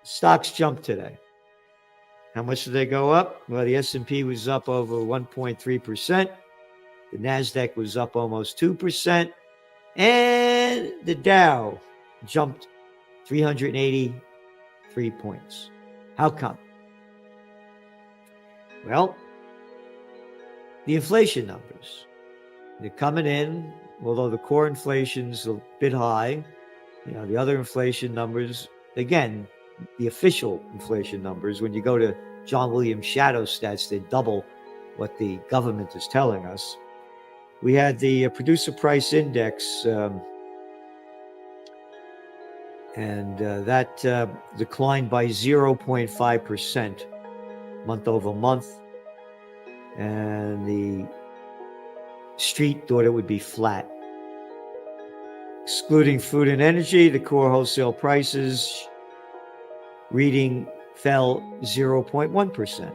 Stocks jumped today. How much did they go up? Well, the S&P was up over 1.3%. The NASDAQ was up almost 2%. And the Dow jumped 383 points. How come? Well, the inflation numbers. They're coming in, although the core inflation's a bit high. The other inflation numbers, again, the official inflation numbers, when you go to John Williams' shadow stats, they double what the government is telling us. We had the producer price index, and that declined by 0.5% month over month. And the street thought it would be flat. Excluding food and energy, the core wholesale prices reading fell 0.1%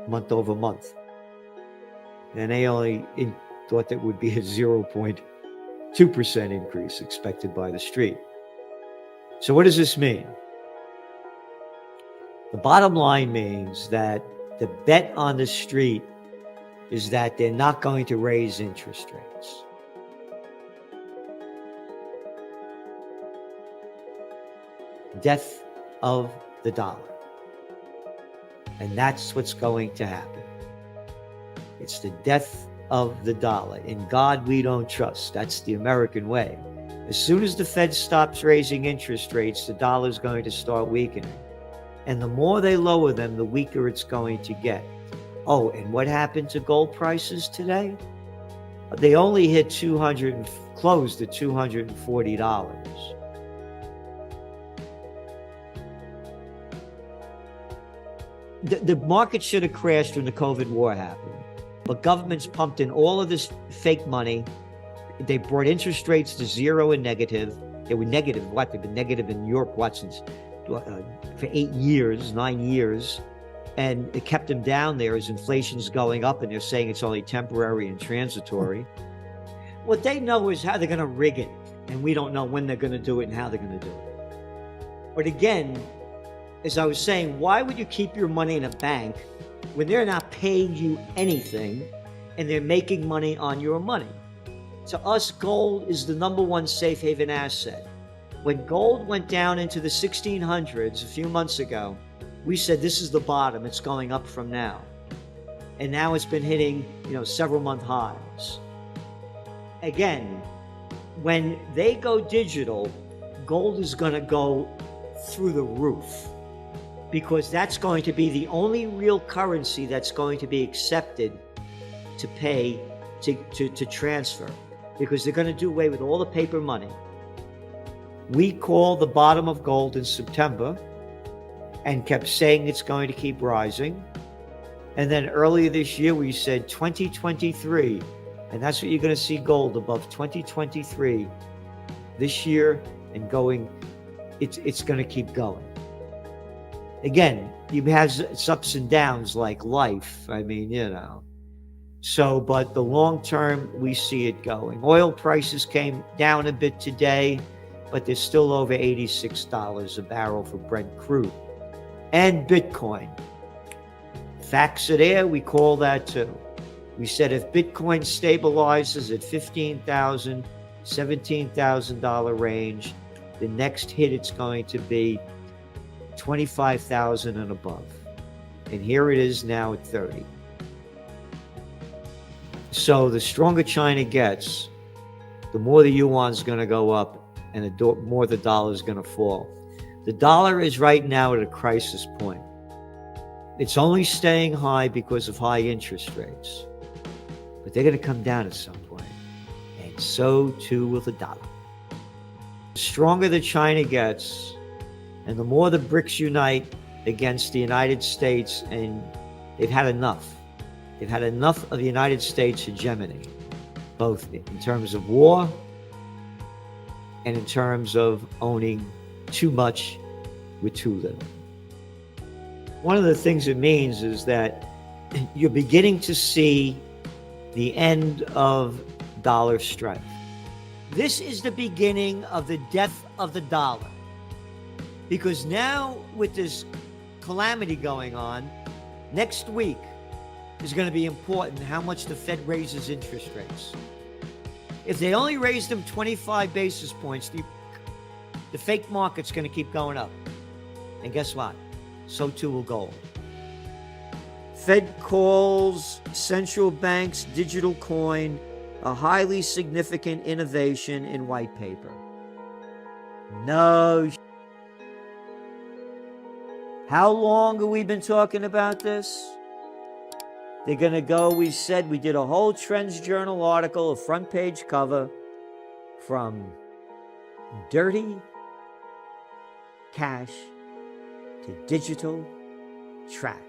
month over month. And they only thought that would be a 0.2% increase expected by the street. So what does this mean? The bottom line means that the bet on the street is that they're not going to raise interest rates. Death of the dollar. And that's what's going to happen. It's the death of the dollar. In God we don't trust. That's the American way. As soon as the Fed stops raising interest rates, the dollar is going to start weakening. And the more they lower them, the weaker it's going to get. Oh, and what happened to gold prices today? They only hit closed at $240. The market should have crashed when the COVID war happened. But governments pumped in all of this fake money. They brought interest rates to zero and negative. They were negative. What? They've been negative in New York, since for 9 years. And it kept them down there as inflation's going up, and they're saying it's only temporary and transitory. What they know is how they're going to rig it, and we don't know when they're going to do it and how they're going to do it. But again, as I was saying, why would you keep your money in a bank when they're not paying you anything and they're making money on your money? To us, gold is the number one safe haven asset. When gold went down into the 1600s a few months ago, we said this is the bottom, it's going up from now. And now it's been hitting, several month highs. Again, when they go digital, gold is going to go through the roof, because that's going to be the only real currency that's going to be accepted to pay, to transfer, because they're going to do away with all the paper money. We called the bottom of gold in September and kept saying it's going to keep rising. And then earlier this year, we said 2023, and that's what you're going to see gold above 2023 this year and going, it's going to keep going. Again, you have its ups and downs like life. So, but the long term, we see it going. Oil prices came down a bit today, but they're still over $86 a barrel for Brent crude. And Bitcoin. Facts are there, we call that too. We said if Bitcoin stabilizes at $15,000, $17,000 range, the next hit it's going to be $25,000 and above. And here it is now at 30. So the stronger China gets, the more the yuan's going to go up and the more the dollar is going to fall. The dollar is right now at a crisis point. It's only staying high because of high interest rates. But they're going to come down at some point. And so too will the dollar. The stronger that China gets, and the more the BRICS unite against the United States, and they've had enough. They've had enough of the United States hegemony, both in terms of war and in terms of owning too much with too little. One of the things it means is that you're beginning to see the end of dollar strength. This is the beginning of the death of the dollar. Because now with this calamity going on, next week is going to be important how much the Fed raises interest rates. If they only raise them 25 basis points, the fake market's going to keep going up. And guess what? So too will gold. Fed calls central bank's digital coin a highly significant innovation in white paper. No. How long have we been talking about this? They're going to go, we said, we did a whole Trends Journal article, a front page cover, from dirty cash to digital trash.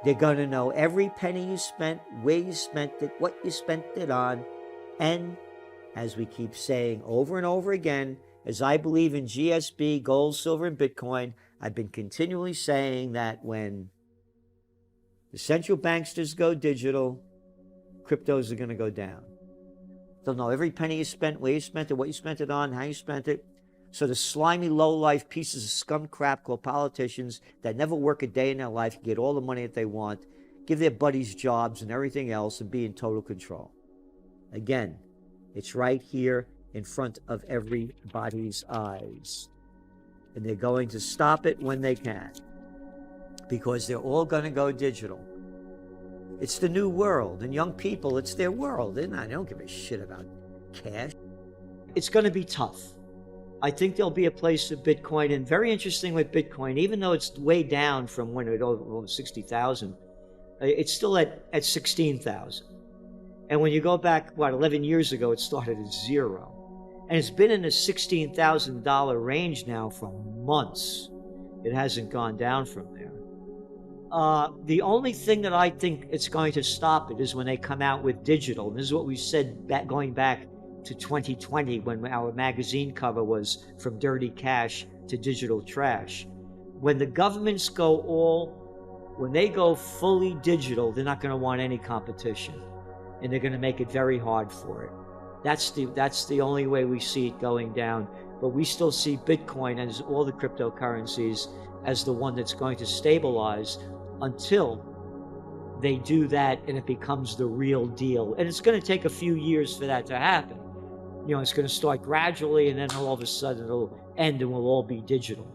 They're going to know every penny you spent, where you spent it, what you spent it on, and, as we keep saying over and over again, as I believe in GSB, gold, silver, and Bitcoin, I've been continually saying that when the central banksters go digital, cryptos are going to go down. They'll know every penny you spent, where you spent it, what you spent it on, how you spent it. So the slimy, low-life pieces of scum crap called politicians that never work a day in their life can get all the money that they want, give their buddies jobs and everything else, and be in total control. Again, it's right here in front of everybody's eyes. And they're going to stop it when they can, because they're all going to go digital. It's the new world, and young people, it's their world. They don't give a shit about cash. It's going to be tough. I think there'll be a place of Bitcoin, and very interesting with Bitcoin, even though it's way down from when it was 60,000, it's still at 16,000. And when you go back, 11 years ago, it started at zero. And it's been in the $16,000 range now for months. It hasn't gone down from there. The only thing that I think it's going to stop it is when they come out with digital. And this is what we said going back to 2020, when our magazine cover was from dirty cash to digital trash. When the governments when they go fully digital, they're not going to want any competition. And they're going to make it very hard for it. That's the only way we see it going down. But we still see Bitcoin and all the cryptocurrencies as the one that's going to stabilize until they do that and it becomes the real deal. And it's going to take a few years for that to happen. It's going to start gradually, and then all of a sudden it'll end and we'll all be digital.